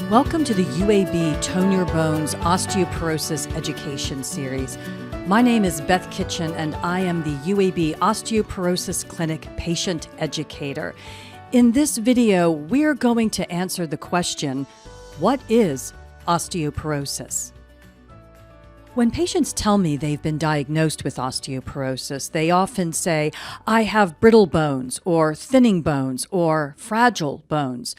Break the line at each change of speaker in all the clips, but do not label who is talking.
Welcome to the UAB Tone Your Bones Osteoporosis Education Series. My name is Beth Kitchen and I am the UAB Osteoporosis Clinic Patient Educator. In this video, we're going to answer the question, what is osteoporosis? When patients tell me they've been diagnosed with osteoporosis, they often say, I have brittle bones or thinning bones or fragile bones.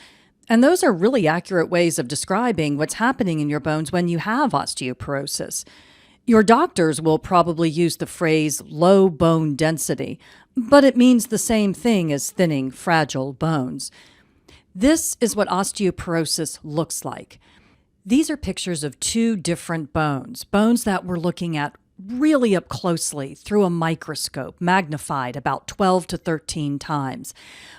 And those are really accurate ways of describing what's happening in your bones when you have osteoporosis. Your doctors will probably use the phrase low bone density, but it means the same thing as thinning, fragile bones. This is what osteoporosis looks like. These are pictures of two different bones that we're looking at really up closely through a microscope, magnified about 12 to 13 times.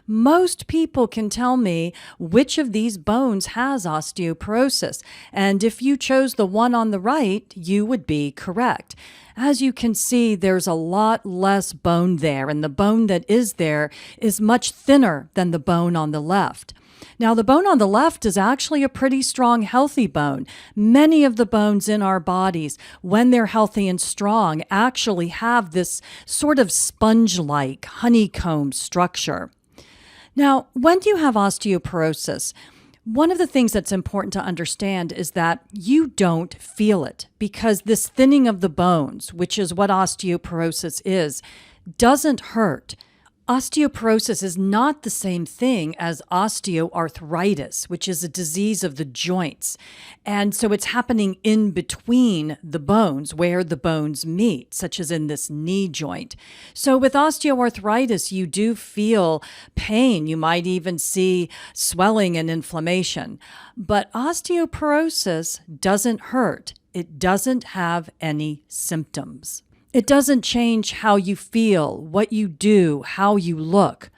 Most people can tell me which of these bones has osteoporosis, and if you chose the one on the right, you would be correct. As you can see, there's a lot less bone there, and the bone that is there is much thinner than the bone on the left. Now, the bone on the left is actually a pretty strong, healthy bone. Many of the bones in our bodies, when they're healthy and strong, actually have this sort of sponge-like honeycomb structure. Now, when you have osteoporosis, one of the things that's important to understand is that you don't feel it because this thinning of the bones, which is what osteoporosis is, doesn't hurt. Osteoporosis is not the same thing as osteoarthritis, which is a disease of the joints. And so it's happening in between the bones where the bones meet, such as in this knee joint. So with osteoarthritis, you do feel pain. You might even see swelling and inflammation. But osteoporosis doesn't hurt. It doesn't have any symptoms. It doesn't change how you feel, what you do, how you look.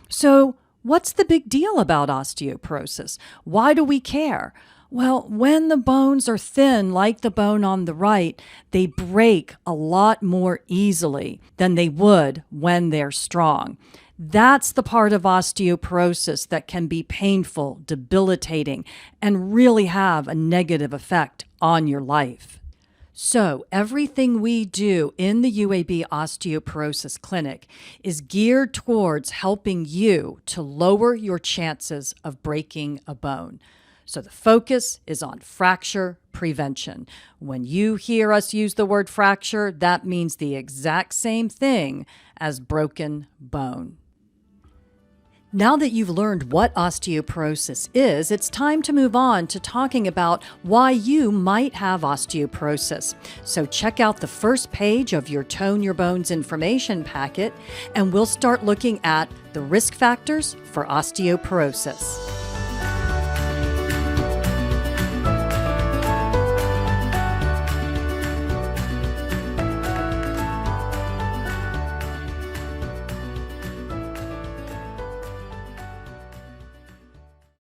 So what's the big deal about osteoporosis? Why do we care? Well, when the bones are thin, like the bone on the right, they break a lot more easily than they would when they're strong. That's the part of osteoporosis that can be painful, debilitating, and really have a negative effect on your life. So everything we do in the UAB Osteoporosis Clinic is geared towards helping you to lower your chances of breaking a bone. So the focus is on fracture prevention. When you hear us use the word fracture, that means the exact same thing as broken bone. Now that you've learned what osteoporosis is, it's time to move on to talking about why you might have osteoporosis. So check out the first page of your Tone Your Bones information packet, and we'll start looking at the risk factors for osteoporosis.